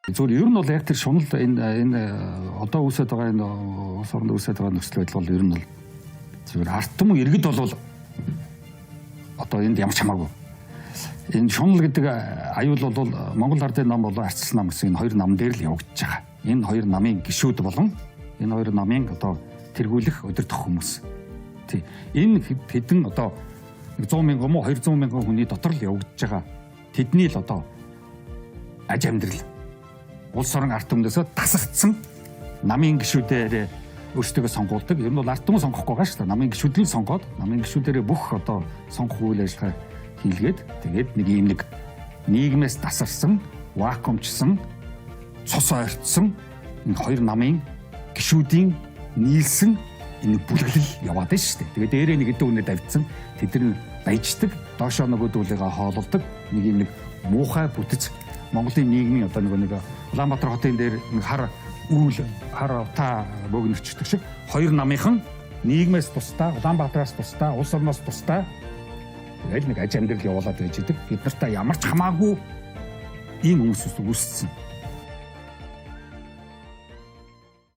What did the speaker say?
Зүгээр ер нь бол яг тэр шунал энэ одоо үүсэж байгаа энэ улс орнд үүсэж байгаа нөхцөл байдал бол ер нь бол зүгээр арт түмэн иргэд бол одоо энд ямар ч хамаагүй. Энэ шунал гэдэг аюул бол Монгол ардын нам болон арчилсан нам гэсэн энэ хоёр нам дээр л явагдаж байгаа. Энэ хоёр намын гишүүд болон энэ хоёр намын одоо тэргүүлэх удирдах хүмүүс. Тий. Энэ хэдэн одоо 100 мянган мó 200 мянган хүний дотор л явагдаж байгаа. Тэдний л одоо аж амьдрал улс орон арт түмнээсээ тасагдсан намын гишүүдээр өөрсдөө сонгуулдаг. Ер нь бол арт түмэн сонгохгүй байгаа шүү дээ. Намын гишүүд л сонгоод, намын гишүүдээр бүх одоо сонгох үйл ажиллагаа хийлгээд тэгээд нэг юм нэг нийгмээс тасарсан, вакуумчсан, цус ойртсон энэ хоёр намын гишүүдийн нийлсэн энэ бүлэглэл яваад байна шүү дээ. Тэгээд дээрээ нэг хэдэн үнээр давжсан. Тэд нар баяждаг, доошоо нөгөөдүүлээгээ хоололдог. Нэг юм нэг муухай бүтэц Монголын нийгмийн одоо нэг Улаанбаатар хотын дээр нэг хар утаа бөөгнөрчдөг шиг хоёр намынхан нийгмээс тусдаа, Улаанбаатараас тусдаа, улс орноос тусдаа тэгэл нэг аж амьдрал явуулаад байж идэг. Бид нартай ямар ч хамаагүй ийм хүмүүс үүссэн.